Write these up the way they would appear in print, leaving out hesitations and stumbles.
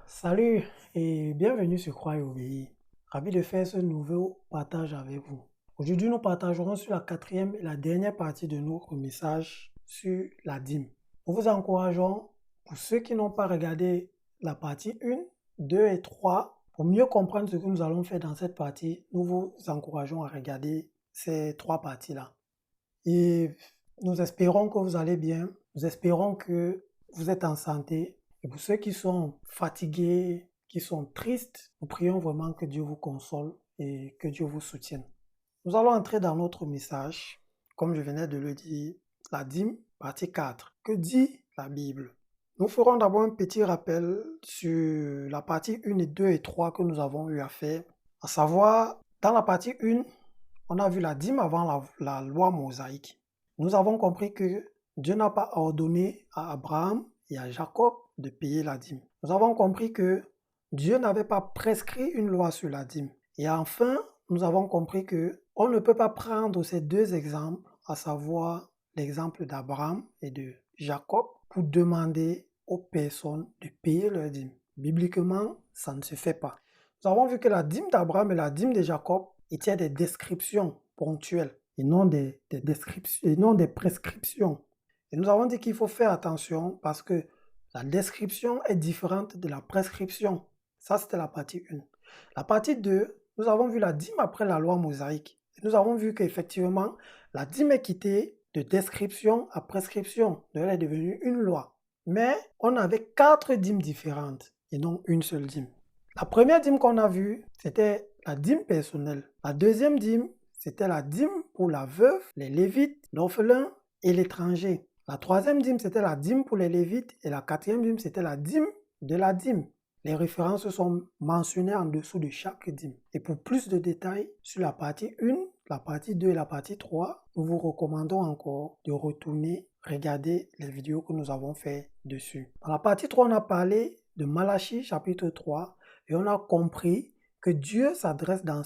Salut et bienvenue sur Croire et Obéir. Ravi de faire ce nouveau partage avec vous. Aujourd'hui, nous partagerons sur la quatrième et la dernière partie de notre message sur la dîme. Nous vous encourageons, pour ceux qui n'ont pas regardé la partie 1, 2 et 3, pour mieux comprendre ce que nous allons faire dans cette partie, nous vous encourageons à regarder ces trois parties-là. Et nous espérons que vous allez bien, nous espérons que vous êtes en santé. Et pour ceux qui sont fatigués, qui sont tristes, nous prions vraiment que Dieu vous console et que Dieu vous soutienne. Nous allons entrer dans notre message, comme je venais de le dire, la dîme, partie 4. Que dit la Bible? Nous ferons d'abord un petit rappel sur la partie 1 et 2 et 3 que nous avons eu à faire. À savoir, dans la partie 1, on a vu la dîme avant la loi mosaïque. Nous avons compris que Dieu n'a pas ordonné à Abraham et à Jacob de payer la dîme. Nous avons compris que Dieu n'avait pas prescrit une loi sur la dîme. Et enfin, nous avons compris que on ne peut pas prendre ces deux exemples, à savoir l'exemple d'Abraham et de Jacob, pour demander aux personnes de payer leur dîme. Bibliquement, ça ne se fait pas. Nous avons vu que la dîme d'Abraham et la dîme de Jacob étaient des descriptions ponctuelles et non des descriptions, et non des prescriptions. Et nous avons dit qu'il faut faire attention parce que la description est différente de la prescription. Ça, c'était la partie 1. La partie 2, nous avons vu la dîme après la loi mosaïque. Et nous avons vu qu'effectivement, la dîme est quittée de description à prescription. Donc, elle est devenue une loi. Mais on avait 4 dîmes différentes et non une seule dîme. La première dîme qu'on a vue, c'était la dîme personnelle. La deuxième dîme, c'était la dîme pour la veuve, les lévites, l'orphelin et l'étranger. La troisième dîme, c'était la dîme pour les lévites et la quatrième dîme, c'était la dîme de la dîme. Les références sont mentionnées en dessous de chaque dîme. Et pour plus de détails sur la partie 1, la partie 2 et la partie 3, nous vous recommandons encore de retourner regarder les vidéos que nous avons fait dessus. Dans la partie 3, on a parlé de Malachie chapitre 3 et on a compris que Dieu s'adresse dans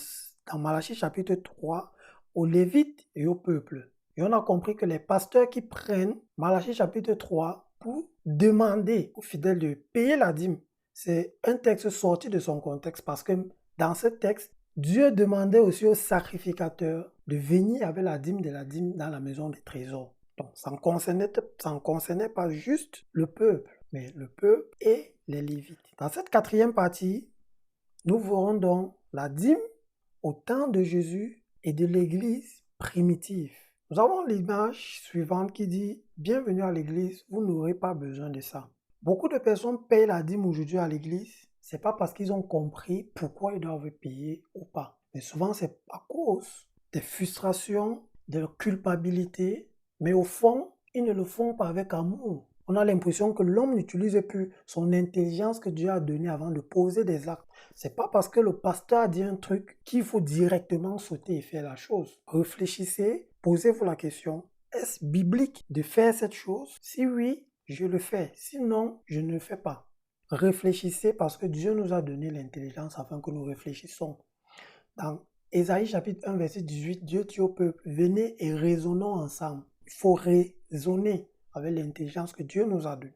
Malachie chapitre 3 aux Lévites et au peuple. Et on a compris que les pasteurs qui prennent Malachie chapitre 3 pour demander aux fidèles de payer la dîme, c'est un texte sorti de son contexte parce que dans ce texte, Dieu demandait aussi aux sacrificateurs de venir avec la dîme dans la maison des trésors. Donc ça ne concernait pas juste le peuple, mais le peuple et les Lévites. Dans cette quatrième partie, nous verrons donc la dîme au temps de Jésus et de l'Église primitive. Nous avons l'image suivante qui dit « Bienvenue à l'Église, vous n'aurez pas besoin de ça ». Beaucoup de personnes payent la dîme aujourd'hui à l'Église, ce n'est pas parce qu'ils ont compris pourquoi ils doivent payer ou pas. Mais souvent, c'est à cause des frustrations, de leur culpabilité, mais au fond, ils ne le font pas avec amour. On a l'impression que l'homme n'utilise plus son intelligence que Dieu a donnée avant de poser des actes. C'est pas parce que le pasteur a dit un truc qu'il faut directement sauter et faire la chose. Réfléchissez, posez-vous la question, est-ce biblique de faire cette chose? Si oui, je le fais. Sinon, je ne le fais pas. Réfléchissez parce que Dieu nous a donné l'intelligence afin que nous réfléchissons. Dans Ésaïe chapitre 1, verset 18, Dieu dit au peuple, venez et raisonnons ensemble. Il faut raisonner avec l'intelligence que Dieu nous a donnée.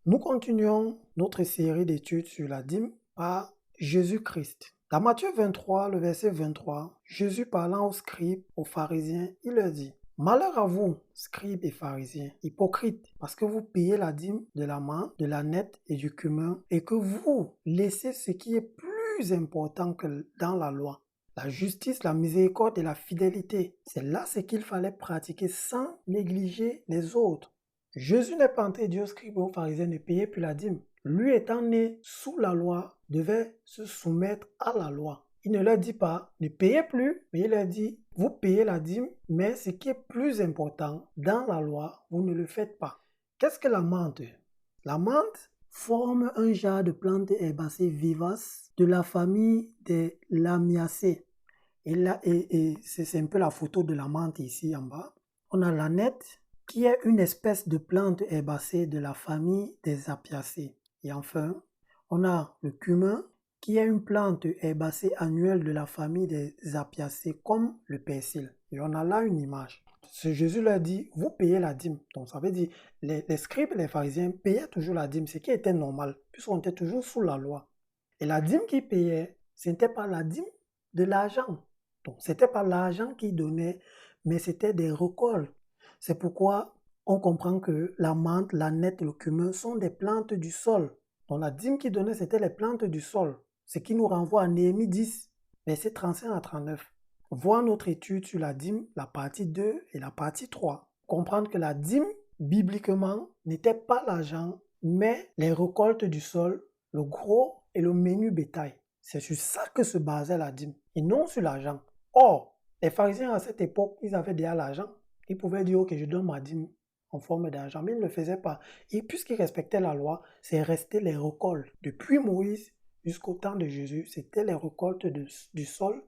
Nous continuons notre série d'études sur la dîme par Jésus-Christ. Dans Matthieu 23, le verset 23, Jésus parlant aux scribes, aux pharisiens, il leur dit, malheur à vous, scribes et pharisiens, hypocrites, parce que vous payez la dîme de la menthe, de la nette et du cumin, et que vous laissez ce qui est plus important que dans la loi, la justice, la miséricorde et la fidélité. C'est là ce qu'il fallait pratiquer sans négliger les autres. Jésus n'est pas entré dire aux scribes et aux pharisiens de payer plus la dîme. Lui étant né sous la loi, devait se soumettre à la loi. Il ne leur dit pas ne payez plus, mais il leur dit vous payez la dîme, mais ce qui est plus important dans la loi, vous ne le faites pas. Qu'est-ce que la menthe? La menthe forme un genre de plantes herbacées vivaces de la famille des Lamiacées. Et c'est un peu la photo de la menthe ici en bas. On a la nette, qui est une espèce de plante herbacée de la famille des Apiacées. Et enfin, on a le cumin, qui est une plante herbacée annuelle de la famille des Apiacées, comme le persil. Et on a là une image. Jésus leur dit, vous payez la dîme. Donc ça veut dire, les scribes et les pharisiens payaient toujours la dîme, ce qui était normal, puisqu'on était toujours sous la loi. Et la dîme qu'ils payaient, ce n'était pas la dîme de l'argent. Donc, ce n'était pas l'argent qu'ils donnaient, mais c'était des récoltes. C'est pourquoi on comprend que la menthe, la nette, le cumin sont des plantes du sol. Donc, la dîme qu'ils donnaient, c'était les plantes du sol. Ce qui nous renvoie à Néhémie 10, versets 35 à 39. Voir notre étude sur la dîme, la partie 2 et la partie 3. Comprendre que la dîme, bibliquement, n'était pas l'argent, mais les récoltes du sol, le gros et le menu bétail. C'est sur ça que se basait la dîme, et non sur l'argent. Or, les pharisiens à cette époque, ils avaient déjà l'argent. Ils pouvaient dire, ok, je donne ma dîme en forme d'argent, mais ils ne le faisaient pas. Et puisqu'ils respectaient la loi, c'est resté les récoltes. Depuis Moïse jusqu'au temps de Jésus, c'était les récoltes du sol,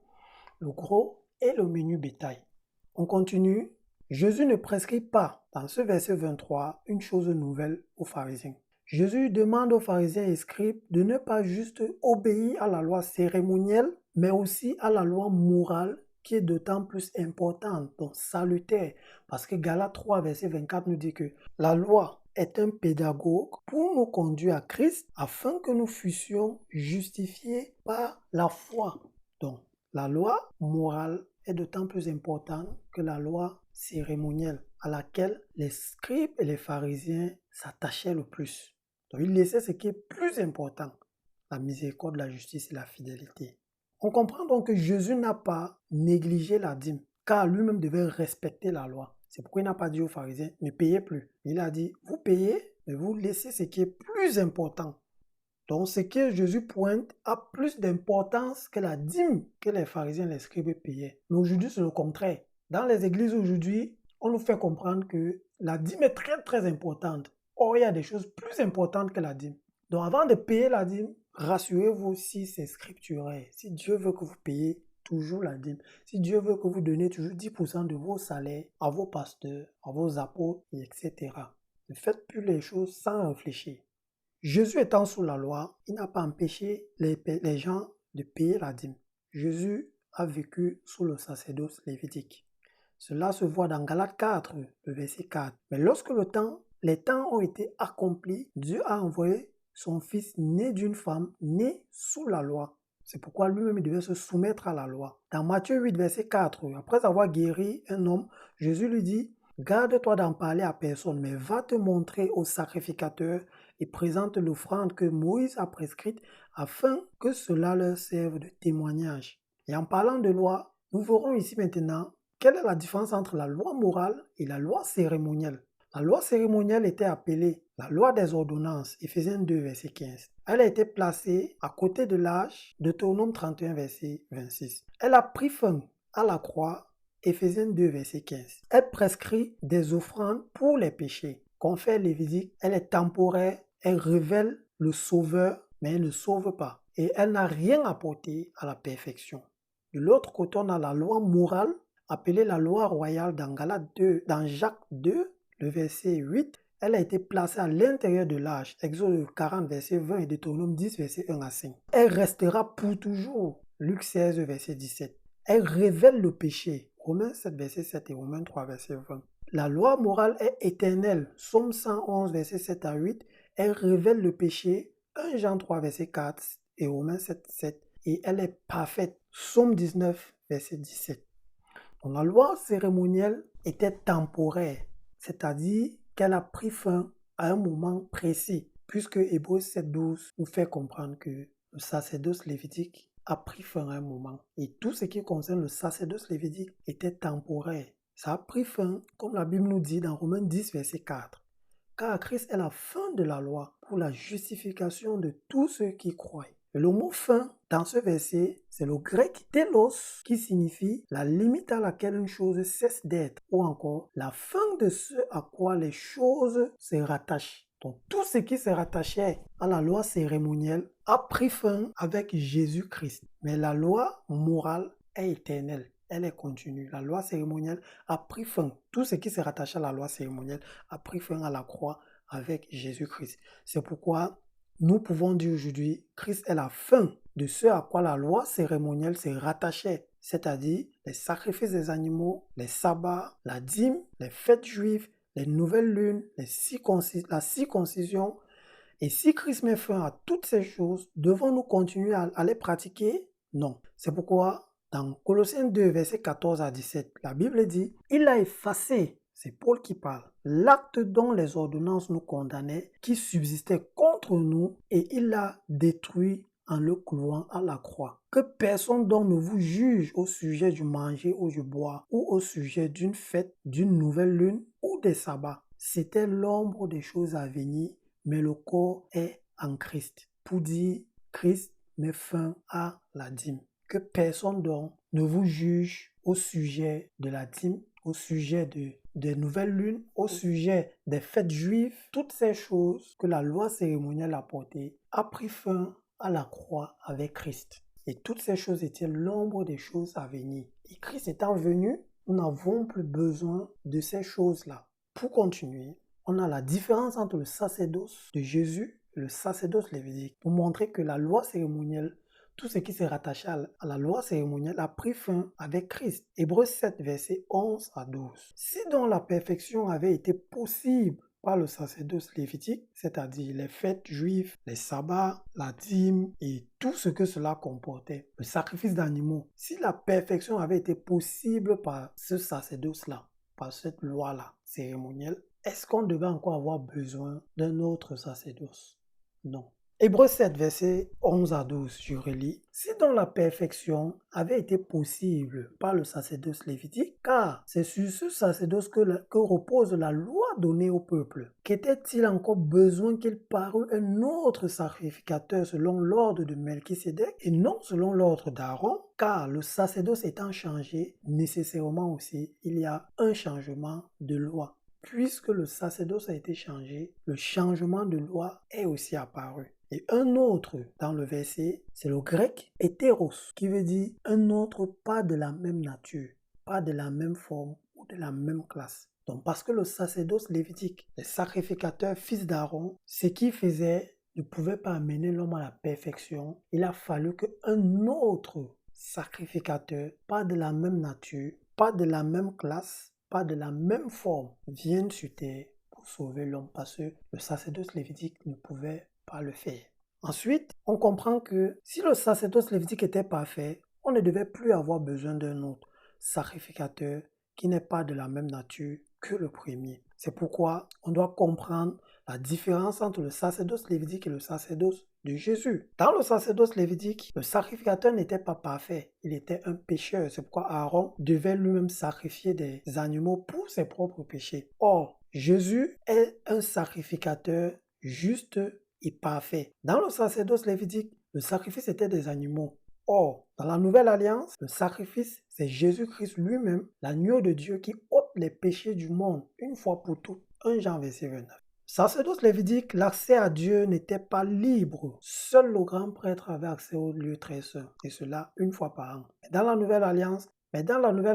le gros et le menu bétail. On continue. Jésus ne prescrit pas, dans ce verset 23, une chose nouvelle aux pharisiens. Jésus demande aux pharisiens et scribes de ne pas juste obéir à la loi cérémonielle, mais aussi à la loi morale qui est d'autant plus importante, donc salutaire. Parce que Galates 3, verset 24 nous dit que la loi est un pédagogue pour nous conduire à Christ afin que nous fussions justifiés par la foi. Donc, la loi morale est d'autant plus importante que la loi cérémonielle à laquelle les scribes et les pharisiens s'attachaient le plus. Donc, ils laissaient ce qui est plus important, la miséricorde, la justice et la fidélité. On comprend donc que Jésus n'a pas négligé la dîme, car lui-même devait respecter la loi. C'est pourquoi il n'a pas dit aux pharisiens, ne payez plus. Il a dit, vous payez, mais vous laissez ce qui est plus important. Donc, ce que Jésus pointe a plus d'importance que la dîme que les pharisiens et les scribes payaient. Mais aujourd'hui, c'est le contraire. Dans les églises aujourd'hui, on nous fait comprendre que la dîme est très, très importante. Or, il y a des choses plus importantes que la dîme. Donc, avant de payer la dîme, rassurez-vous si c'est scripturaire. Si Dieu veut que vous payiez toujours la dîme, si Dieu veut que vous donnez toujours 10% de vos salaires à vos pasteurs, à vos apôtres, etc. Ne faites plus les choses sans réfléchir. Jésus étant sous la loi, il n'a pas empêché les gens de payer la dîme. Jésus a vécu sous le sacerdoce lévitique. Cela se voit dans Galates 4, le verset 4. Mais lorsque les temps ont été accomplis, Dieu a envoyé son Fils né d'une femme, né sous la loi. C'est pourquoi lui-même devait se soumettre à la loi. Dans Matthieu 8, verset 4, après avoir guéri un homme, Jésus lui dit, « Garde-toi d'en parler à personne, mais va te montrer au sacrificateur et présente l'offrande que Moïse a prescrite afin que cela leur serve de témoignage. » Et en parlant de loi, nous verrons ici maintenant quelle est la différence entre la loi morale et la loi cérémonielle. La loi cérémonielle était appelée la loi des ordonnances, Éphésiens 2, verset 15. Elle a été placée à côté de l'âge, Deutéronome 31, verset 26. Elle a pris fin à la croix, Éphésiens 2, verset 15. Elle prescrit des offrandes pour les péchés. Confère Lévitique, elle est temporaire, elle révèle le Sauveur, mais elle ne sauve pas. Et elle n'a rien apporté à la perfection. De l'autre côté, on a la loi morale, appelée la loi royale dans Jacques 2, le verset 8. Elle a été placée à l'intérieur de l'âge, Exode 40, verset 20 et Deutéronome 10, verset 1 à 5. Elle restera pour toujours, Luc 16, verset 17. Elle révèle le péché, Romains 7, verset 7 et Romains 3, verset 20. La loi morale est éternelle, Psaume 111, verset 7 à 8. Elle révèle le péché, 1 Jean 3, verset 4 et Romains 7, 7. Et elle est parfaite, Psaume 19, verset 17. Donc, la loi cérémonielle était temporaire, c'est-à-dire qu'elle a pris fin à un moment précis, puisque Hébreux 7, 12 nous fait comprendre que le sacerdoce lévitique a pris fin à un moment. Et tout ce qui concerne le sacerdoce lévitique était temporaire. Ça a pris fin, comme la Bible nous dit dans Romains 10, verset 4. Car Christ est la fin de la loi pour la justification de tous ceux qui croient. Et le mot fin dans ce verset, c'est le grec telos qui signifie la limite à laquelle une chose cesse d'être ou encore la fin de ce à quoi les choses se rattachent. Donc tout ce qui se rattachait à la loi cérémonielle a pris fin avec Jésus-Christ. Mais la loi morale est éternelle. Elle est continue. La loi cérémonielle a pris fin. Tout ce qui se rattache à la loi cérémonielle a pris fin à la croix avec Jésus-Christ. C'est pourquoi nous pouvons dire aujourd'hui, Christ est la fin de ce à quoi la loi cérémonielle se rattachait, c'est-à-dire les sacrifices des animaux, les sabbats, la dîme, les fêtes juives, les nouvelles lunes, la circoncision Et si Christ met fin à toutes ces choses, devons-nous continuer à les pratiquer? Non. C'est pourquoi dans Colossiens 2, versets 14 à 17, la Bible dit, il a effacé, c'est Paul qui parle, l'acte dont les ordonnances nous condamnaient, qui subsistait contre nous, et il l'a détruit en le clouant à la croix. Que personne donc ne vous juge au sujet du manger ou du boire, ou au sujet d'une fête, d'une nouvelle lune ou des sabbats. C'était l'ombre des choses à venir, mais le corps est en Christ. Pour dire, Christ met fin à la dîme. Que personne donc ne vous juge au sujet de la dîme, au sujet des nouvelles lunes, au sujet des fêtes juives. Toutes ces choses que la loi cérémonielle a portées a pris fin à la croix avec Christ. Et toutes ces choses étaient l'ombre des choses à venir. Et Christ étant venu, nous n'avons plus besoin de ces choses-là. Pour continuer, on a la différence entre le sacerdoce de Jésus et le sacerdoce lévitique pour montrer que la loi cérémonielle, tout ce qui s'est rattaché à la loi cérémonielle a pris fin avec Christ. Hébreux 7, versets 11 à 12. Si donc la perfection avait été possible par le sacerdoce lévitique, c'est-à-dire les fêtes juives, les sabbats, la dîme et tout ce que cela comportait, le sacrifice d'animaux, si la perfection avait été possible par ce sacerdoce-là, par cette loi-là cérémonielle, est-ce qu'on devait encore avoir besoin d'un autre sacerdoce? Non. Hébreux 7, versets 11 à 12, je relis. Si donc la perfection avait été possible par le sacerdoce lévitique, car c'est sur ce sacerdoce que repose la loi donnée au peuple, qu'était-il encore besoin qu'il parût un autre sacrificateur selon l'ordre de Melchisédek et non selon l'ordre d'Aaron? Car le sacerdoce étant changé, nécessairement aussi, il y a un changement de loi. Puisque le sacerdoce a été changé, le changement de loi est aussi apparu. Et un autre dans le verset, c'est le grec hétéros, qui veut dire un autre pas de la même nature, pas de la même forme ou de la même classe. Donc parce que le sacerdoce lévitique, les sacrificateurs fils d'Aaron, ce qu'ils faisaient ne pouvait pas amener l'homme à la perfection. Il a fallu qu'un autre sacrificateur, pas de la même nature, pas de la même classe, pas de la même forme, vienne sur terre pour sauver l'homme parce que le sacerdoce lévitique ne pouvait pas le faire. Ensuite, on comprend que si le sacerdoce lévitique était parfait, on ne devait plus avoir besoin d'un autre sacrificateur qui n'est pas de la même nature que le premier. C'est pourquoi on doit comprendre la différence entre le sacerdoce lévitique et le sacerdoce de Jésus. Dans le sacerdoce lévitique, le sacrificateur n'était pas parfait, il était un pécheur. C'est pourquoi Aaron devait lui-même sacrifier des animaux pour ses propres péchés. Or, Jésus est un sacrificateur juste et parfait. Dans le sacerdoce lévitique, le sacrifice était des animaux. Or, dans la nouvelle alliance, le sacrifice, c'est Jésus-Christ lui-même, l'agneau de Dieu qui ôte les péchés du monde une fois pour toutes. 1 Jean verset 29. Sacerdoce lévitique, l'accès à Dieu n'était pas libre. Seul le grand prêtre avait accès au lieu très saint, et cela une fois par an. Dans la nouvelle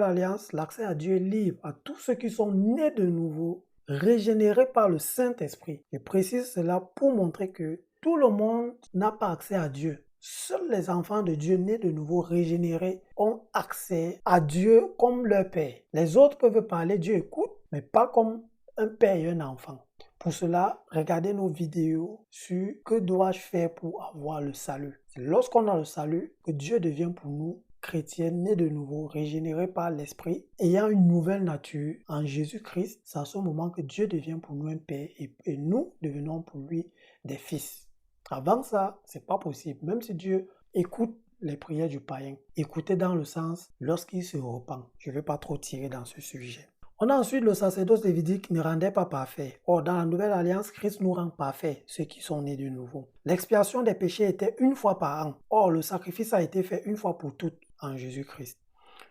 alliance, l'accès à Dieu est libre à tous ceux qui sont nés de nouveau, régénérés par le Saint-Esprit. Je précise cela pour montrer que tout le monde n'a pas accès à Dieu. Seuls les enfants de Dieu nés de nouveau, régénérés, ont accès à Dieu comme leur Père. Les autres peuvent parler, Dieu écoute, mais pas comme un père et un enfant. Pour cela, regardez nos vidéos sur que dois-je faire pour avoir le salut. C'est lorsqu'on a le salut que Dieu devient pour nous chrétiens nés de nouveau, régénérés par l'Esprit, ayant une nouvelle nature en Jésus-Christ. C'est à ce moment que Dieu devient pour nous un Père et nous devenons pour lui des fils. Avant ça, c'est pas possible. Même si Dieu écoute les prières du païen, écoutez dans le sens lorsqu'il se repent. Je ne vais pas trop tirer dans ce sujet. On a ensuite le sacerdoce lévitique ne rendait pas parfait. Or, dans la nouvelle alliance, Christ nous rend parfaits, ceux qui sont nés de nouveau. L'expiation des péchés était une fois par an. Or, le sacrifice a été fait une fois pour toutes en Jésus-Christ.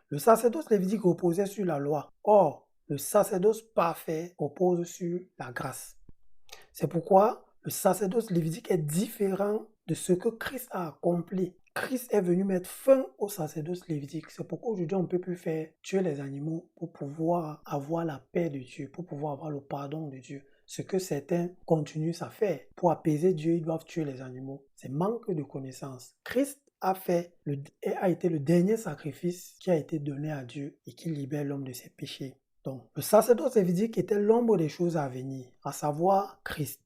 Le sacerdoce lévitique reposait sur la loi. Or, le sacerdoce parfait repose sur la grâce. C'est pourquoi le sacerdoce lévitique est différent de ce que Christ a accompli. Christ est venu mettre fin au sacerdoce lévitique. C'est pourquoi aujourd'hui on ne peut plus faire tuer les animaux pour pouvoir avoir la paix de Dieu, pour pouvoir avoir le pardon de Dieu. Ce que certains continuent à faire. Pour apaiser Dieu, ils doivent tuer les animaux. C'est manque de connaissance. Christ a été le dernier sacrifice qui a été donné à Dieu et qui libère l'homme de ses péchés. Donc, le sacerdoce lévitique était l'ombre des choses à venir, à savoir Christ.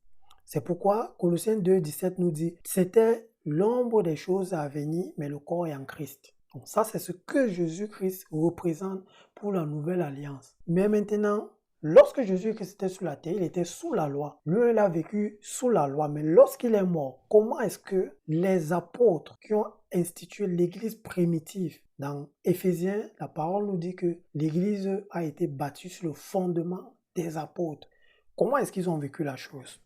C'est pourquoi Colossiens 2,17 nous dit, c'était l'ombre des choses à venir, mais le corps est en Christ. Donc ça, c'est ce que Jésus-Christ représente pour la nouvelle alliance. Mais maintenant, lorsque Jésus-Christ était sur la terre, il était sous la loi. Lui, il a vécu sous la loi. Mais lorsqu'il est mort, comment est-ce que les apôtres qui ont institué l'église primitive, dans Éphésiens, la parole nous dit que l'église a été bâtie sur le fondement des apôtres. Comment est-ce qu'ils ont vécu la chose?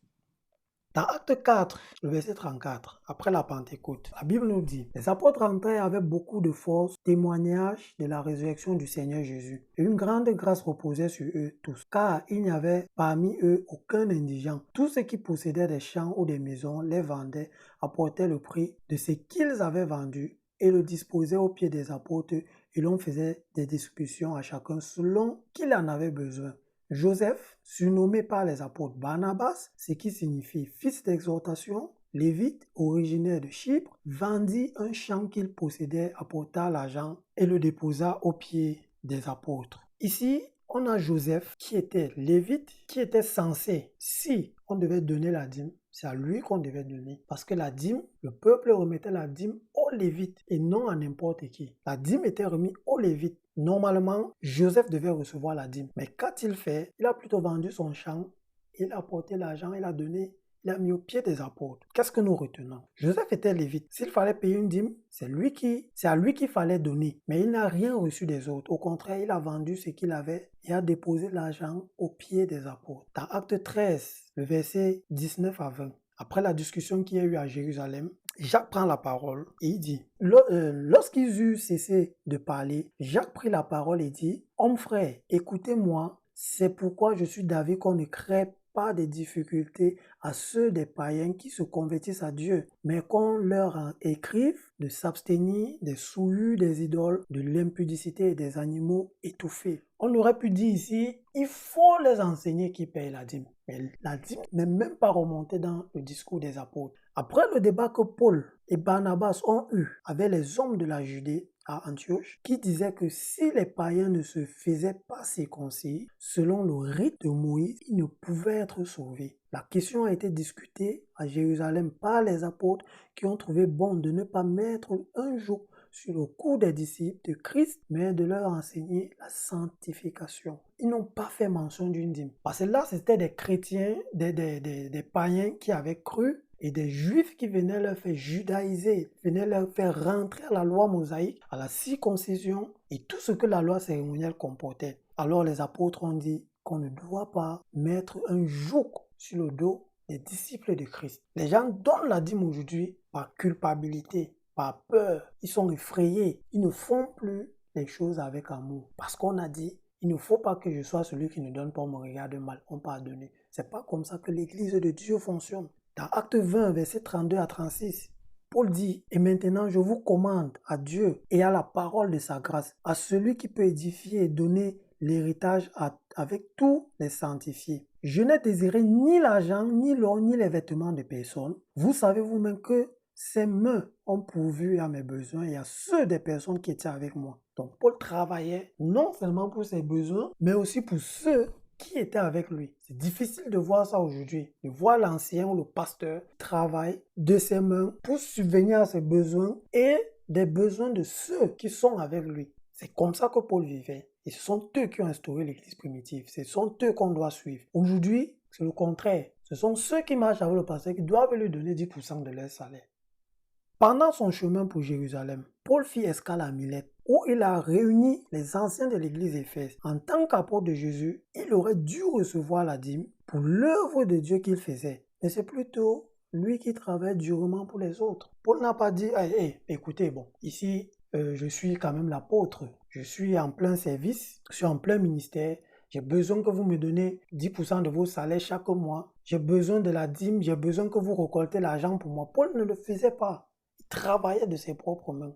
Dans Acte 4, le verset 34, après la Pentecôte, la Bible nous dit, les apôtres entraient avec beaucoup de force, témoignage de la résurrection du Seigneur Jésus. Et une grande grâce reposait sur eux tous, car il n'y avait parmi eux aucun indigent. Tous ceux qui possédaient des champs ou des maisons les vendaient, apportaient le prix de ce qu'ils avaient vendu et le disposaient aux pieds des apôtres, et l'on faisait des distributions à chacun selon qu'il en avait besoin. Joseph, surnommé par les apôtres Barnabas, ce qui signifie fils d'exhortation, lévite, originaire de Chypre, vendit un champ qu'il possédait, apporta l'argent et le déposa aux pieds des apôtres. Ici, on a Joseph qui était lévite, qui était censé, si on devait donner la dîme, c'est à lui qu'on devait donner. Parce que la dîme, le peuple remettait la dîme aux Lévites et non à n'importe qui. La dîme était remise aux Lévites. Normalement, Joseph devait recevoir la dîme. Mais quand il a plutôt vendu son champ, il a apporté l'argent, il a donné, il a mis au pied des apôtres. Qu'est-ce que nous retenons? Joseph était lévite. S'il fallait payer une dîme, c'est à lui qu'il fallait donner. Mais il n'a rien reçu des autres. Au contraire, il a vendu ce qu'il avait et a déposé l'argent au pied des apôtres. Dans Acte 13, le verset 19 à 20, après la discussion qu'il y a eu à Jérusalem, Jacques prend la parole et il dit, lorsqu'ils eurent cessé de parler, Jacques prit la parole et dit, « Hommes frères, écoutez-moi, c'est pourquoi je suis d'avis qu'on ne crée pas des difficultés à ceux des païens qui se convertissent à Dieu, mais qu'on leur écrive de s'abstenir des souillures des idoles, de l'impudicité et des animaux étouffés. » On aurait pu dire ici, il faut les enseigner qui payent la dîme. Mais la dîme n'est même pas remontée dans le discours des apôtres. Après le débat que Paul et Barnabas ont eu avec les hommes de la Judée à Antioche, qui disaient que si les païens ne se faisaient pas circoncis, selon le rite de Moïse, ils ne pouvaient être sauvés. La question a été discutée à Jérusalem par les apôtres qui ont trouvé bon de ne pas mettre un joug sur le cou des disciples de Christ, mais de leur enseigner la sanctification. Ils n'ont pas fait mention d'une dîme. Parce que là, c'était des chrétiens, des païens qui avaient cru et des juifs qui venaient leur faire judaïser, venaient leur faire rentrer à la loi mosaïque, à la circoncision et tout ce que la loi cérémonielle comportait. Alors les apôtres ont dit qu'on ne doit pas mettre un joug sur le dos des disciples de Christ. Les gens donnent la dîme aujourd'hui par culpabilité, par peur. Ils sont effrayés. Ils ne font plus les choses avec amour. Parce qu'on a dit, il ne faut pas que je sois celui qui ne donne pas, on me regarde mal, on peut donner. C'est pas comme ça que l'église de Dieu fonctionne. Dans Acte 20, versets 32 à 36, Paul dit, « Et maintenant je vous commande à Dieu et à la parole de sa grâce, à celui qui peut édifier et donner l'héritage avec tous les sanctifiés. Je n'ai désiré ni l'argent, ni l'or, ni les vêtements de personne. Vous savez vous-même que ces mains ont pourvu à mes besoins et à ceux des personnes qui étaient avec moi. » Donc Paul travaillait non seulement pour ses besoins, mais aussi pour ceux qui étaient avec lui. C'est difficile de voir ça aujourd'hui, de voir l'ancien ou le pasteur travailler de ses mains pour subvenir à ses besoins et des besoins de ceux qui sont avec lui. C'est comme ça que Paul vivait. Et ce sont eux qui ont instauré l'église primitive. Ce sont eux qu'on doit suivre. Aujourd'hui, c'est le contraire. Ce sont ceux qui marchent avec le pasteur qui doivent lui donner 10% de leur salaire. Pendant son chemin pour Jérusalem, Paul fit escale à Milette, où il a réuni les anciens de l'église Éphèse. En tant qu'apôtre de Jésus, il aurait dû recevoir la dîme pour l'œuvre de Dieu qu'il faisait. Mais c'est plutôt lui qui travaille durement pour les autres. Paul n'a pas dit, écoutez, ici, je suis quand même l'apôtre. Je suis en plein service, je suis en plein ministère. J'ai besoin que vous me donnez 10% de vos salaires chaque mois. J'ai besoin de la dîme, j'ai besoin que vous récoltez l'argent pour moi. Paul ne le faisait pas. Il travaillait de ses propres mains.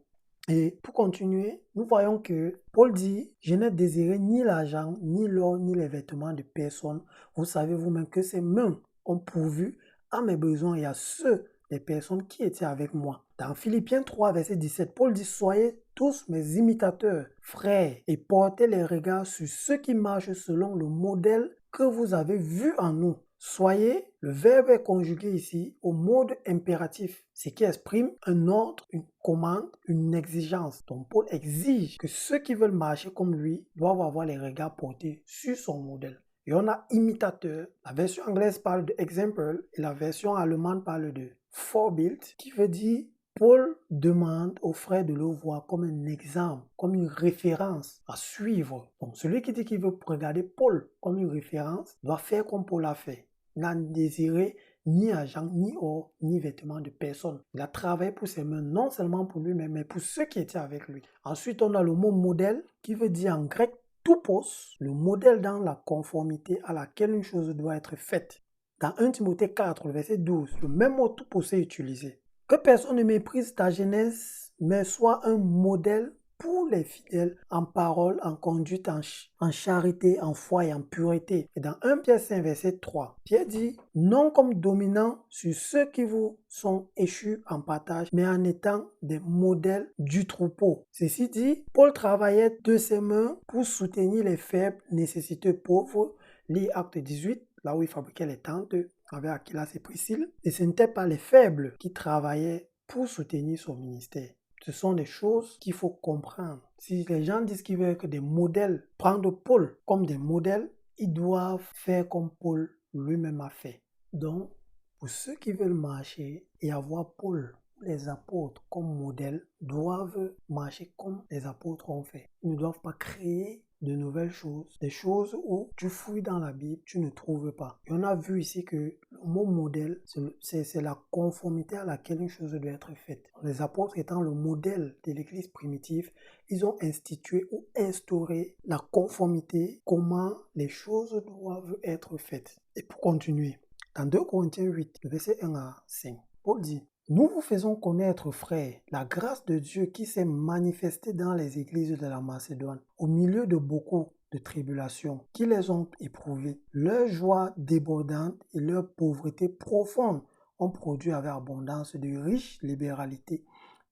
Et pour continuer, nous voyons que Paul dit, « Je n'ai désiré ni l'argent, ni l'or, ni les vêtements de personne. Vous savez vous-même que ces mains ont pourvu à mes besoins et à ceux des personnes qui étaient avec moi. » Dans Philippiens 3, verset 17, Paul dit, « Soyez tous mes imitateurs, frères, et portez les regards sur ceux qui marchent selon le modèle que vous avez vu en nous. Soyez, le verbe est conjugué ici au mode impératif, ce qui exprime un ordre, une commande, une exigence. Donc Paul exige que ceux qui veulent marcher comme lui doivent avoir les regards portés sur son modèle. Et on a imitateur. La version anglaise parle de example et la version allemande parle de Vorbild, qui veut dire Paul demande aux frères de le voir comme un exemple, comme une référence à suivre. Donc celui qui dit qu'il veut regarder Paul comme une référence doit faire comme Paul a fait. Il n'a désiré ni argent, ni or, ni vêtements de personne. Il a travaillé pour ses mains, non seulement pour lui-même, mais pour ceux qui étaient avec lui. Ensuite, on a le mot modèle qui veut dire en grec toupos, le modèle dans la conformité à laquelle une chose doit être faite. Dans 1 Timothée 4, le verset 12, le même mot toupos est utilisé. Que personne ne méprise ta jeunesse, mais sois un modèle pour les fidèles en parole, en conduite, en charité, en foi et en pureté. Et dans 1 Pierre 5, verset 3, Pierre dit, non comme dominant sur ceux qui vous sont échus en partage, mais en étant des modèles du troupeau. Ceci dit, Paul travaillait de ses mains pour soutenir les faibles, nécessiteux, pauvres. Lis Acte 18, là où il fabriquait les tentes avec Aquilas et Priscille. Et ce n'était pas les faibles qui travaillaient pour soutenir son ministère. Ce sont des choses qu'il faut comprendre. Si les gens disent qu'ils veulent être des modèles, prendre Paul comme des modèles, ils doivent faire comme Paul lui-même a fait. Donc, pour ceux qui veulent marcher et avoir Paul, les apôtres comme modèle, doivent marcher comme les apôtres ont fait. Ils ne doivent pas créer de nouvelles choses, des choses où tu fouilles dans la Bible, tu ne trouves pas. Et on a vu ici que le mot modèle, c'est la conformité à laquelle une chose doit être faite. Les apôtres étant le modèle de l'Église primitive, ils ont institué ou instauré la conformité, comment les choses doivent être faites. Et pour continuer, dans 2 Corinthiens 8, le verset 1 à 5, Paul dit, nous vous faisons connaître, frères, la grâce de Dieu qui s'est manifestée dans les églises de la Macédoine, au milieu de beaucoup de tribulations qui les ont éprouvées. Leur joie débordante et leur pauvreté profonde ont produit avec abondance de riches libéralités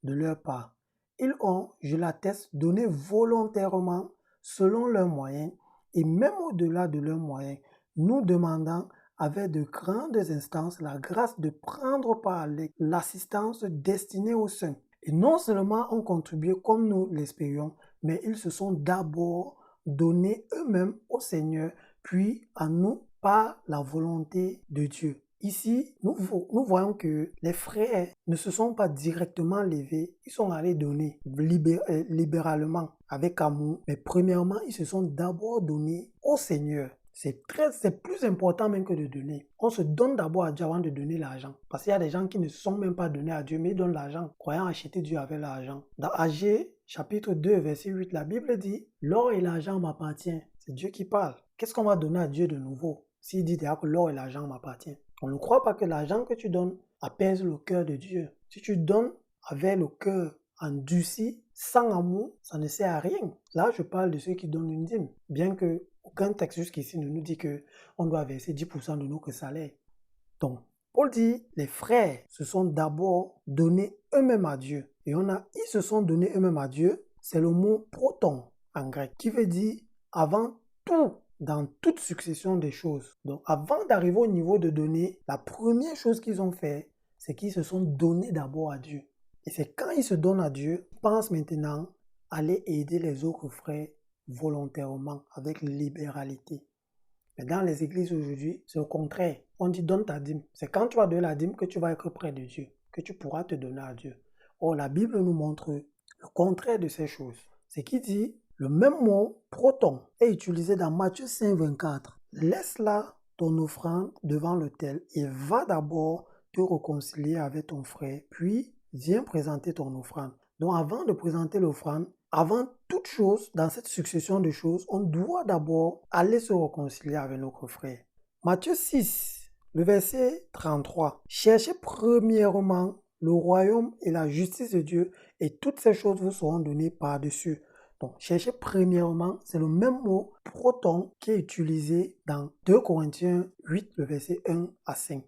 de leur part. Ils ont, je l'atteste, donné volontairement selon leurs moyens et même au-delà de leurs moyens, nous demandant avec de grandes instances la grâce de prendre part à l'assistance destinée aux saints. Et non seulement ont contribué comme nous l'espérions, mais ils se sont d'abord donnés eux-mêmes au Seigneur, puis à nous par la volonté de Dieu. Ici, nous voyons que les frères ne se sont pas directement levés, ils sont allés donner libéralement, avec amour, mais premièrement, ils se sont d'abord donnés au Seigneur. C'est plus important même que de donner. On se donne d'abord à Dieu avant de donner l'argent. Parce qu'il y a des gens qui ne se sont même pas donnés à Dieu, mais ils donnent l'argent, croyant acheter Dieu avec l'argent. Dans Agé, chapitre 2, verset 8, la Bible dit « L'or et l'argent m'appartiennent ». C'est Dieu qui parle. Qu'est-ce qu'on va donner à Dieu de nouveau s'il dit déjà que l'or et l'argent m'appartiennent? On ne croit pas que l'argent que tu donnes apaise le cœur de Dieu. Si tu donnes avec le cœur endurci, sans amour, ça ne sert à rien. Là, je parle de ceux qui donnent une dîme. Bien que aucun texte jusqu'ici ne nous dit qu'on doit verser 10% de nos salaires. Donc, Paul dit, les frères se sont d'abord donnés eux-mêmes à Dieu. Et ils se sont donnés eux-mêmes à Dieu, c'est le mot proton en grec, qui veut dire avant tout, dans toute succession des choses. Donc, avant d'arriver au niveau de donner, la première chose qu'ils ont fait, c'est qu'ils se sont donnés d'abord à Dieu. Et c'est quand ils se donnent à Dieu, ils pensent maintenant à aller aider les autres frères volontairement, avec libéralité. Mais dans les églises aujourd'hui, c'est au contraire. On dit donne ta dîme. C'est quand tu vas donner la dîme que tu vas être près de Dieu, que tu pourras te donner à Dieu. Or, la Bible nous montre le contraire de ces choses. C'est qui dit, le même mot, proton, est utilisé dans Matthieu 5, 24. Laisse là ton offrande devant l'autel et va d'abord te réconcilier avec ton frère, puis viens présenter ton offrande. Donc, avant de présenter l'offrande, avant toute chose, dans cette succession de choses, on doit d'abord aller se réconcilier avec notre frère. Matthieu 6, le verset 33. Cherchez premièrement le royaume et la justice de Dieu, et toutes ces choses vous seront données par-dessus. Donc, cherchez premièrement, c'est le même mot proton qui est utilisé dans 2 Corinthiens 8, le verset 1 à 5.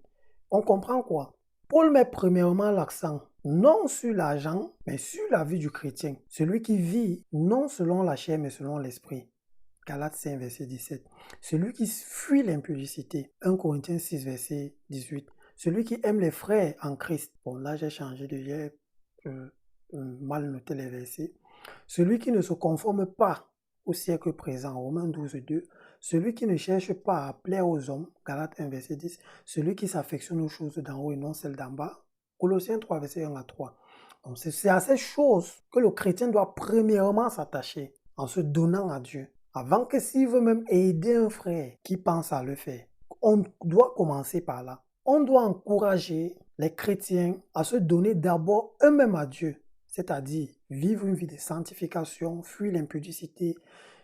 On comprend quoi? Paul met premièrement l'accent non sur l'argent, mais sur la vie du chrétien. Celui qui vit non selon la chair, mais selon l'esprit. Galates 5, verset 17. Celui qui fuit l'impudicité. 1 Corinthiens 6, verset 18. Celui qui aime les frères en Christ. Bon, là, j'ai changé de... J'ai mal noté les versets. Celui qui ne se conforme pas au siècle présent. Romains 12, 2. Celui qui ne cherche pas à plaire aux hommes. Galates 1, verset 10. Celui qui s'affectionne aux choses d'en haut et non celles d'en bas. Colossiens 3, verset 1 à 3. Donc, c'est à ces choses que le chrétien doit premièrement s'attacher en se donnant à Dieu. Avant que s'il veut même aider un frère qui pense à le faire, on doit commencer par là. On doit encourager les chrétiens à se donner d'abord eux-mêmes à Dieu, c'est-à-dire vivre une vie de sanctification, fuir l'impudicité,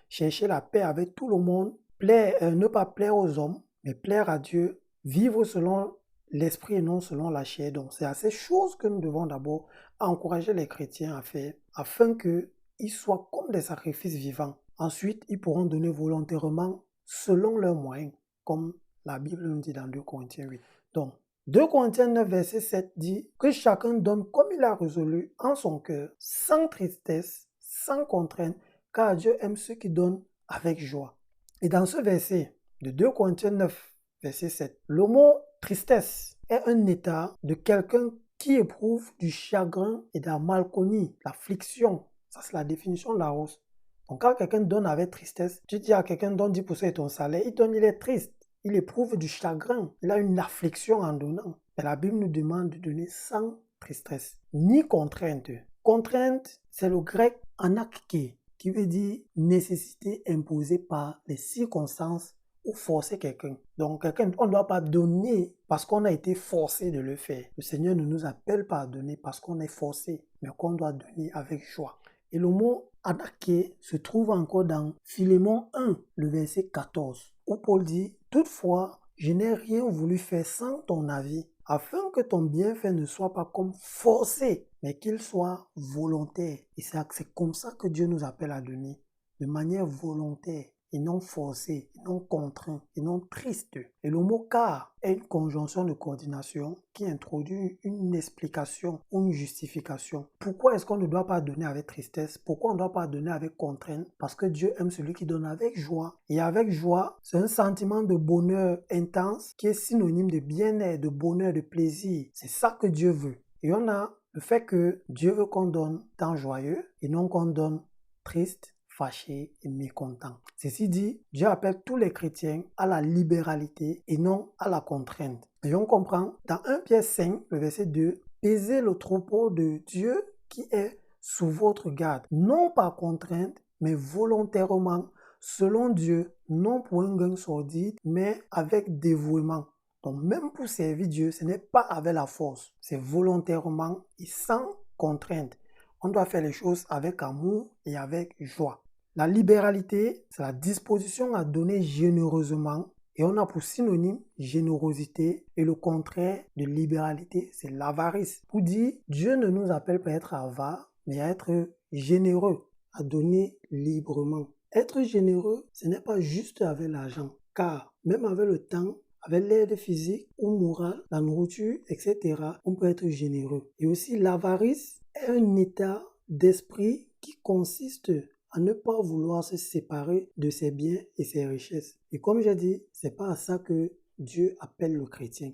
chercher la paix avec tout le monde, ne pas plaire aux hommes, mais plaire à Dieu, vivre selon l'esprit et non selon la chair. Donc c'est à ces choses que nous devons d'abord encourager les chrétiens à faire, afin qu'ils soient comme des sacrifices vivants. Ensuite, ils pourront donner volontairement selon leurs moyens, comme la Bible nous dit dans 2 Corinthiens 8. Donc, 2 Corinthiens 9, verset 7 dit que chacun donne comme il a résolu en son cœur, sans tristesse, sans contrainte, car Dieu aime ceux qui donnent avec joie. Et dans ce verset de 2 Corinthiens 9, verset 7, le mot tristesse est un état de quelqu'un qui éprouve du chagrin et de la malconie, l'affliction. Ça, c'est la définition de la rose. Donc, quand quelqu'un donne avec tristesse, tu dis à quelqu'un donne 10% de ton salaire, il est triste. Il éprouve du chagrin. Il a une affliction en donnant. Mais la Bible nous demande de donner sans tristesse, ni contrainte. Contrainte, c'est le grec anarché, qui veut dire nécessité imposée par les circonstances ou forcer quelqu'un. Donc, on ne doit pas donner parce qu'on a été forcé de le faire. Le Seigneur ne nous appelle pas à donner parce qu'on est forcé, mais qu'on doit donner avec joie. Et le mot anarché se trouve encore dans Philémon 1, le verset 14, où Paul dit « Toutefois, je n'ai rien voulu faire sans ton avis, afin que ton bienfait ne soit pas comme forcé, mais qu'il soit volontaire. » Et c'est comme ça que Dieu nous appelle à donner, de manière volontaire, et non forcé, et non contraint, et non triste. Et le mot « car » est une conjonction de coordination qui introduit une explication ou une justification. Pourquoi est-ce qu'on ne doit pas donner avec tristesse? Pourquoi on ne doit pas donner avec contrainte? Parce que Dieu aime celui qui donne avec joie. Et avec joie, c'est un sentiment de bonheur intense qui est synonyme de bien-être, de bonheur, de plaisir. C'est ça que Dieu veut. Et on a le fait que Dieu veut qu'on donne tant joyeux et non qu'on donne triste, fâché et mécontent. Ceci dit, Dieu appelle tous les chrétiens à la libéralité et non à la contrainte. Et on comprend dans 1 Pierre 5, le verset 2, « Paisez le troupeau de Dieu qui est sous votre garde, non par contrainte, mais volontairement, selon Dieu, non pour un gain sordide, mais avec dévouement. » Donc même pour servir Dieu, ce n'est pas avec la force, c'est volontairement et sans contrainte. On doit faire les choses avec amour et avec joie. La libéralité, c'est la disposition à donner généreusement et on a pour synonyme générosité et le contraire de libéralité, c'est l'avarice. Pour dire, Dieu ne nous appelle pas à être avare, mais à être généreux, à donner librement. Être généreux, ce n'est pas juste avec l'argent, car même avec le temps, avec l'aide physique ou morale, la nourriture, etc., on peut être généreux. Et aussi l'avarice est un état d'esprit qui consiste à ne pas vouloir se séparer de ses biens et ses richesses. Et comme j'ai dit, c'est pas à ça que Dieu appelle le chrétien.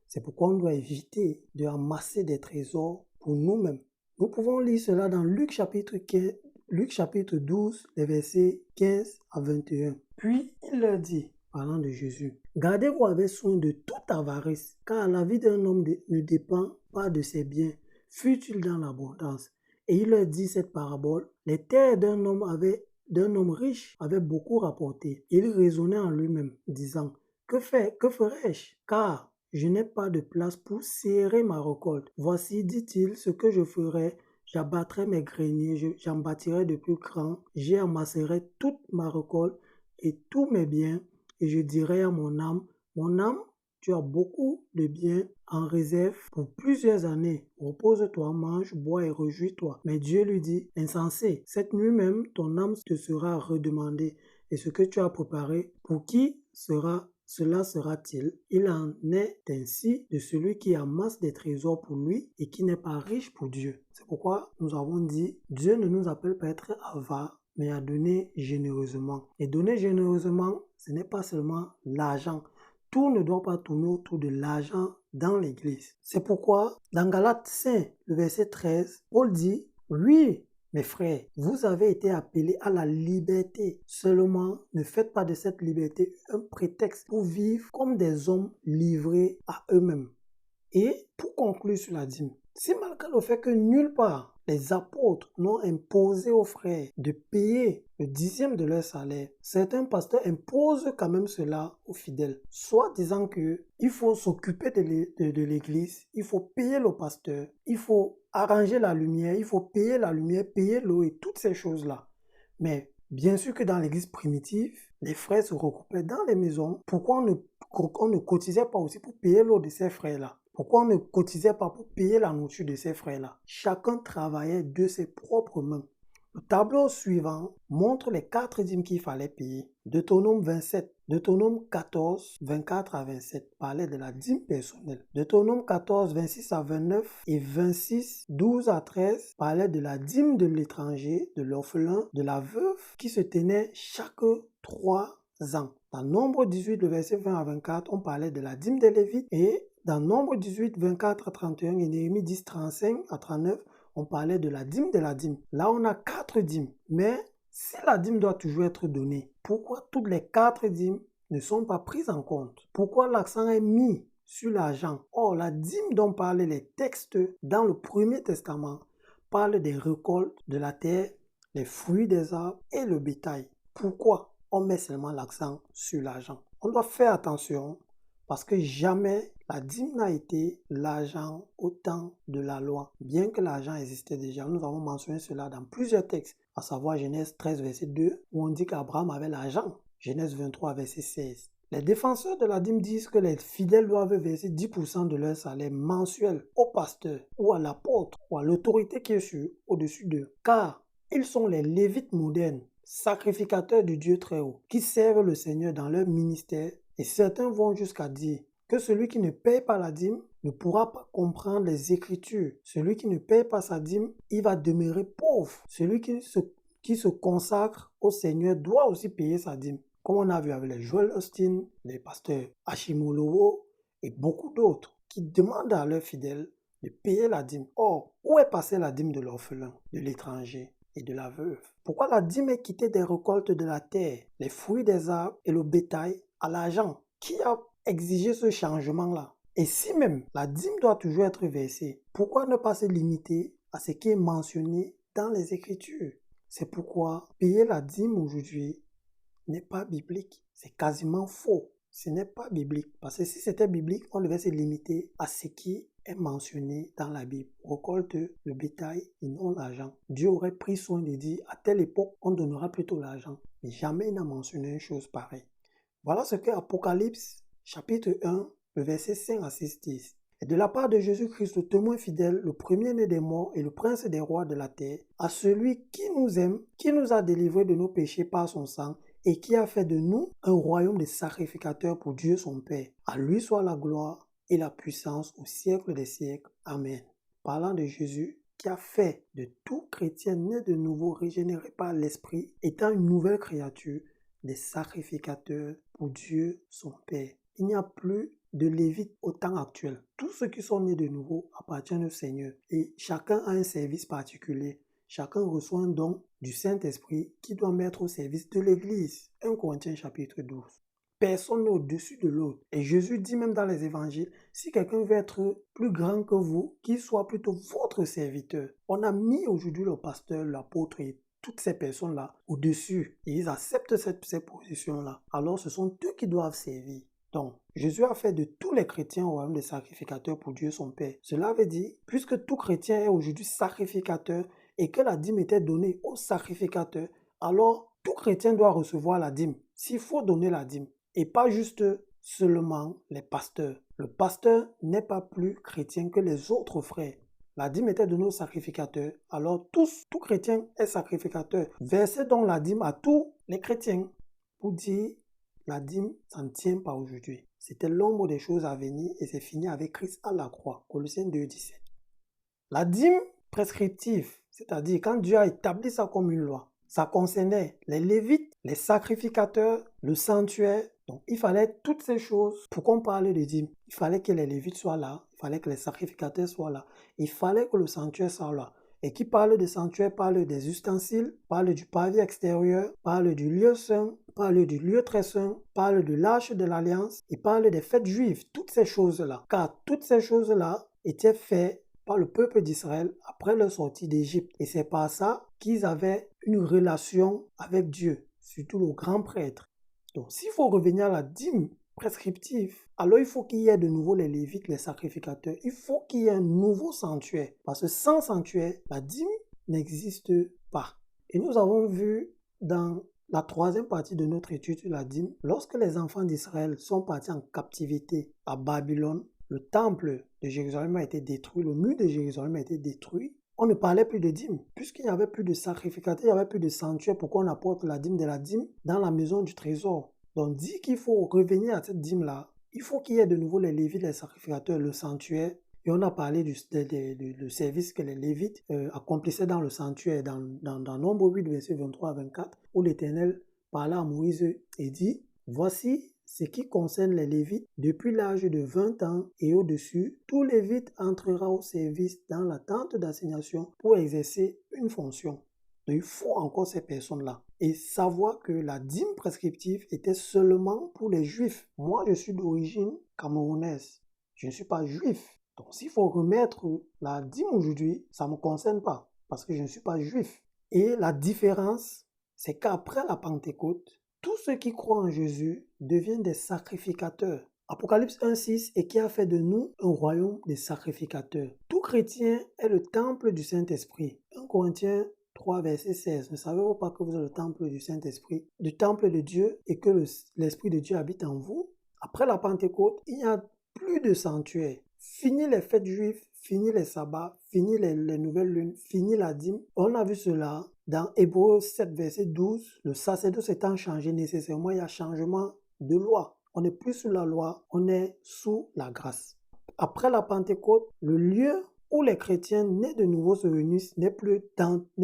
C'est pourquoi on doit éviter de amasser des trésors pour nous-mêmes. Nous pouvons lire cela dans Luc chapitre 12, les versets 15 à 21. Puis il leur dit, parlant de Jésus, « Gardez-vous avec soin de toute avarice, car la vie d'un homme ne dépend pas de ses biens, fût-il dans l'abondance. » Et il leur dit cette parabole, « Les terres d'un homme riche avaient beaucoup rapporté. Il raisonnait en lui-même, disant, « Que ferai-je? Car je n'ai pas de place pour serrer ma récolte. Voici, dit-il, ce que je ferai. J'abattrai mes greniers, j'en bâtirai de plus grands, j'amasserai toute ma récolte et tous mes biens, et je dirai à mon âme, tu as beaucoup de biens en réserve pour plusieurs années. Repose-toi, mange, bois et réjouis-toi. » Mais Dieu lui dit, « Insensé, cette nuit même, ton âme te sera redemandée. Et ce que tu as préparé, pour qui cela sera-t-il? Il en est ainsi de celui qui amasse des trésors pour lui et qui n'est pas riche pour Dieu. » C'est pourquoi nous avons dit, Dieu ne nous appelle pas à être avares, mais à donner généreusement. Et donner généreusement, ce n'est pas seulement l'argent. Tout ne doit pas tourner autour de l'argent dans l'Église. C'est pourquoi, dans Galates 5, le verset 13, Paul dit, « Oui, mes frères, vous avez été appelés à la liberté. Seulement, ne faites pas de cette liberté un prétexte pour vivre comme des hommes livrés à eux-mêmes. » Et pour conclure sur la dîme, si malgré le fait que nulle part les apôtres n'ont imposé aux frères de payer le 10e de leur salaire, certains pasteurs imposent quand même cela aux fidèles, soit disant qu'il faut s'occuper de l'église, il faut payer le pasteur, il faut arranger la lumière, il faut payer la lumière, payer l'eau et toutes ces choses-là. Mais bien sûr que dans l'église primitive, les frères se regroupaient dans les maisons. Pourquoi on ne cotisait pas aussi pour payer l'eau de ces frères-là? Pourquoi on ne cotisait pas pour payer la nourriture de ces frères-là? Chacun travaillait de ses propres mains. Le tableau suivant montre les 4 dîmes qu'il fallait payer. Deutéronome 27, Deutéronome 14, 24 à 27 parlait de la dîme personnelle. Deutéronome 14, 26 à 29 et 26, 12 à 13 parlait de la dîme de l'étranger, de l'orphelin, de la veuve qui se tenait chaque 3 ans. Dans Nombre 18, le verset 20 à 24, on parlait de la dîme des Lévites et dans Nombre 18, 24 à 31 et Néhémie 10, 35 à 39, on parlait de la dîme de la dîme. Là, on a 4 dîmes. Mais si la dîme doit toujours être donnée, pourquoi toutes les 4 dîmes ne sont pas prises en compte? Pourquoi l'accent est mis sur l'argent? Or, la dîme dont parlent les textes dans le Premier Testament parle des récoltes de la terre, les fruits des arbres et le bétail. Pourquoi on met seulement l'accent sur l'argent? On doit faire attention parce que jamais la dîme n'a été l'argent au temps de la loi. Bien que l'argent existait déjà, nous avons mentionné cela dans plusieurs textes, à savoir Genèse 13, verset 2, où on dit qu'Abraham avait l'argent. Genèse 23, verset 16. Les défenseurs de la dîme disent que les fidèles doivent verser 10% de leur salaire mensuel au pasteur ou à l'apôtre ou à l'autorité qui est au-dessus d'eux. Car ils sont les Lévites modernes, sacrificateurs du Dieu très haut, qui servent le Seigneur dans leur ministère. Et certains vont jusqu'à dire que celui qui ne paye pas la dîme ne pourra pas comprendre les Écritures. Celui qui ne paye pas sa dîme, il va demeurer pauvre. Celui qui se consacre au Seigneur doit aussi payer sa dîme. Comme on a vu avec les Joel Austin, les pasteurs Hashimolowo et beaucoup d'autres qui demandent à leurs fidèles de payer la dîme. Or, où est passée la dîme de l'orphelin, de l'étranger et de la veuve? Pourquoi la dîme est quittée des récoltes de la terre, les fruits des arbres et le bétail à l'argent? Qui a exigé ce changement-là? Et si même la dîme doit toujours être versée, pourquoi ne pas se limiter à ce qui est mentionné dans les Écritures? C'est pourquoi payer la dîme aujourd'hui n'est pas biblique. C'est quasiment faux. Ce n'est pas biblique. Parce que si c'était biblique, on devait se limiter à ce qui est mentionné dans la Bible. Récolte le bétail et non l'argent. Dieu aurait pris soin de dire à telle époque, on donnera plutôt l'argent. Mais jamais il n'a mentionné une chose pareille. Voilà ce que Apocalypse, chapitre 1, le verset 5 à 6 dit. Et de la part de Jésus-Christ, le témoin fidèle, le premier-né des morts et le prince des rois de la terre, à celui qui nous aime, qui nous a délivrés de nos péchés par son sang, et qui a fait de nous un royaume de sacrificateurs pour Dieu son Père. À lui soit la gloire et la puissance au siècle des siècles. Amen. Parlant de Jésus, qui a fait de tout chrétien né de nouveau, régénéré par l'Esprit, étant une nouvelle créature, des sacrificateurs pour Dieu son Père. Il n'y a plus de Lévites au temps actuel. Tous ceux qui sont nés de nouveau appartiennent au Seigneur et chacun a un service particulier. Chacun reçoit un don du Saint-Esprit qui doit mettre au service de l'Église. 1 Corinthiens chapitre 12. Personne n'est au-dessus de l'autre. Et Jésus dit même dans les évangiles, si quelqu'un veut être plus grand que vous, qu'il soit plutôt votre serviteur. On a mis aujourd'hui le pasteur, l'apôtre et toutes ces personnes-là au-dessus. Et ils acceptent ces positions-là. Alors ce sont eux qui doivent servir. Donc, Jésus a fait de tous les chrétiens au royaume des sacrificateurs pour Dieu son Père. Cela veut dire, puisque tout chrétien est aujourd'hui sacrificateur et que la dîme était donnée aux sacrificateurs, alors tout chrétien doit recevoir la dîme. S'il faut donner la dîme. Et pas juste seulement les pasteurs. Le pasteur n'est pas plus chrétien que les autres frères. La dîme était donnée aux sacrificateurs. Alors tout chrétien est sacrificateur. Versez donc la dîme à tous les chrétiens pour dire la dîme, ça ne tient pas aujourd'hui. C'était l'ombre des choses à venir et c'est fini avec Christ à la croix. Colossiens 2, 17. La dîme prescriptive, c'est-à-dire quand Dieu a établi ça comme une loi, Ça concernait les Lévites, les sacrificateurs, le sanctuaire. Donc, il fallait toutes ces choses pour qu'on parle de dîmes. Il fallait que les Lévites soient là, il fallait que les sacrificateurs soient là, il fallait que le sanctuaire soit là. Et qui parle de sanctuaire parle des ustensiles, parle du pavé extérieur, parle du lieu saint, parle du lieu très saint, parle de l'arche de l'alliance, il parle des fêtes juives, toutes ces choses-là. Car toutes ces choses-là étaient faites par le peuple d'Israël après leur sortie d'Égypte. Et c'est par ça qu'ils avaient une relation avec Dieu, surtout le grand prêtre. Donc s'il faut revenir à la dîme prescriptive, alors il faut qu'il y ait de nouveau les Lévites, les sacrificateurs. Il faut qu'il y ait un nouveau sanctuaire. Parce que sans sanctuaire, la dîme n'existe pas. Et nous avons vu dans la troisième partie de notre étude sur la dîme, lorsque les enfants d'Israël sont partis en captivité à Babylone, le temple de Jérusalem a été détruit, le mur de Jérusalem a été détruit. On ne parlait plus de dîme, puisqu'il n'y avait plus de sacrificateurs, il n'y avait plus de sanctuaire. Pourquoi on apporte la dîme de la dîme dans la maison du trésor? Donc, dit qu'il faut revenir à cette dîme-là. Il faut qu'il y ait de nouveau les Lévites, les sacrificateurs, le sanctuaire. Et on a parlé du service que les Lévites accomplissaient dans le sanctuaire, dans Nombre 8, versets 23 à 24, où l'Éternel parlait à Moïse et dit, « Voici ce qui concerne les Lévites, depuis l'âge de 20 ans et au-dessus, tout Lévite entrera au service dans la tente d'assignation pour exercer une fonction. » Donc, il faut encore ces personnes-là. Et savoir que la dîme prescriptive était seulement pour les Juifs. Moi, je suis d'origine camerounaise. Je ne suis pas juif. Donc, s'il faut remettre la dîme aujourd'hui, ça ne me concerne pas parce que je ne suis pas juif. Et la différence, c'est qu'après la Pentecôte, tous ceux qui croient en Jésus deviennent des sacrificateurs. Apocalypse 1,6 et qui a fait de nous un royaume des sacrificateurs. Tout chrétien est le temple du Saint-Esprit. 1 Corinthiens 3, verset 16. Ne savez-vous pas que vous êtes le temple du Saint-Esprit, du temple de Dieu, et que l'Esprit de Dieu habite en vous? Après la Pentecôte, il n'y a plus de sanctuaire. Fini les fêtes juives, fini les sabbats, fini les nouvelles lunes, fini la dîme. On a vu cela dans Hébreux 7, verset 12. Le sacerdoce étant changé nécessairement, il y a changement de loi. On n'est plus sous la loi, on est sous la grâce. Après la Pentecôte, le lieu où les chrétiens nés de nouveau se réunissent n'est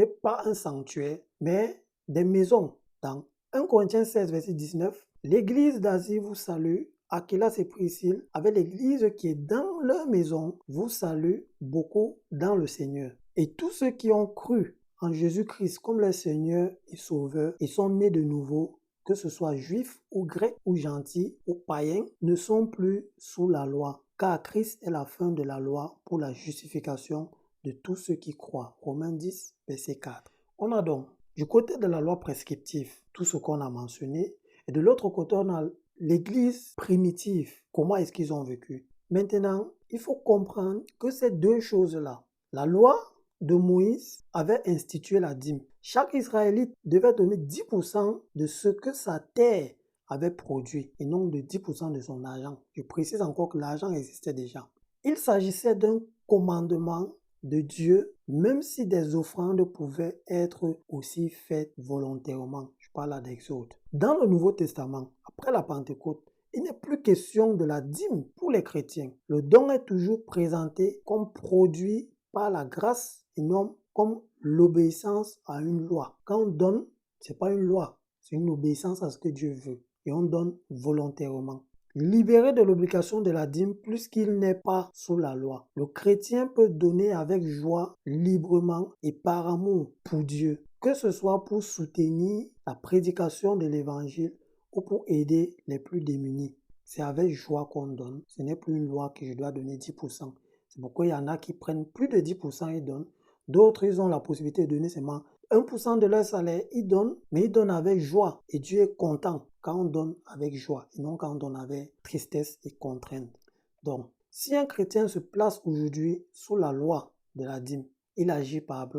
pas un sanctuaire, mais des maisons. Dans 1 Corinthiens 16, verset 19, l'église d'Asie vous salue, Aquilas et Priscille, avec l'église qui est dans leur maison, vous salue beaucoup dans le Seigneur. Et tous ceux qui ont cru en Jésus-Christ comme leur Seigneur et Sauveur et sont nés de nouveau, que ce soit juifs ou grecs ou gentils ou païens, ne sont plus sous la loi. Car Christ est la fin de la loi pour la justification de tous ceux qui croient. Romains 10, verset 4. On a donc, du côté de la loi prescriptive, tout ce qu'on a mentionné, et de l'autre côté, on a l'église primitive. Comment est-ce qu'ils ont vécu? Maintenant, il faut comprendre que ces deux choses-là, la loi de Moïse avait institué la dîme. Chaque Israélite devait donner 10% de ce que sa terre avait produit et non de 10% de son argent. Je précise encore que l'argent existait déjà. Il s'agissait d'un commandement de Dieu, même si des offrandes pouvaient être aussi faites volontairement. Je parle là d'Exode. Dans le Nouveau Testament, après la Pentecôte, il n'est plus question de la dîme pour les chrétiens. Le don est toujours présenté comme produit par la grâce et non comme l'obéissance à une loi. Quand on donne, ce n'est pas une loi, c'est une obéissance à ce que Dieu veut. Et on donne volontairement. Libéré de l'obligation de la dîme puisqu'il n'est pas sous la loi. Le chrétien peut donner avec joie, librement et par amour pour Dieu, que ce soit pour soutenir la prédication de l'évangile ou pour aider les plus démunis. C'est avec joie qu'on donne. Ce n'est plus une loi que je dois donner 10%. C'est pourquoi il y en a qui prennent plus de 10% et donnent. D'autres, ils ont la possibilité de donner seulement 1% de leur salaire, ils donnent, mais ils donnent avec joie. Et Dieu est content quand on donne avec joie et non quand on donne avec tristesse et contrainte. Donc, si un chrétien se place aujourd'hui sous la loi de la dîme, il agit par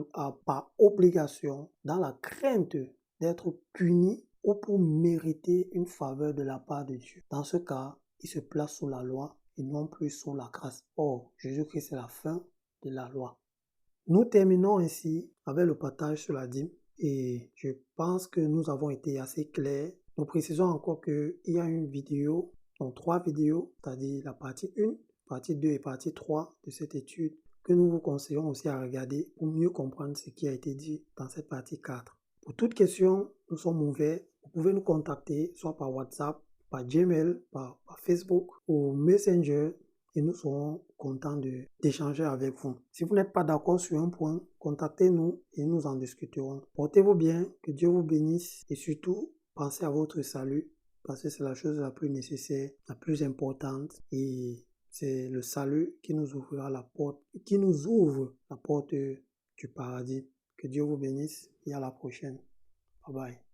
obligation dans la crainte d'être puni ou pour mériter une faveur de la part de Dieu. Dans ce cas, il se place sous la loi et non plus sous la grâce. Or, Jésus-Christ est la fin de la loi. Nous terminons ainsi avec le partage sur la dîme et je pense que nous avons été assez clairs. Nous précisons encore qu'il y a une vidéo, donc 3 vidéos, c'est-à-dire la partie 1, partie 2 et partie 3 de cette étude que nous vous conseillons aussi à regarder pour mieux comprendre ce qui a été dit dans cette partie 4. Pour toute question, nous sommes ouverts. Vous pouvez nous contacter soit par WhatsApp, par Gmail, par Facebook ou Messenger et nous serons contents d'échanger avec vous. Si vous n'êtes pas d'accord sur un point, contactez-nous et nous en discuterons. Portez-vous bien, que Dieu vous bénisse et surtout, pensez à votre salut parce que c'est la chose la plus nécessaire, la plus importante et c'est le salut qui nous ouvrira la porte, qui nous ouvre la porte du paradis. Que Dieu vous bénisse et à la prochaine. Bye bye.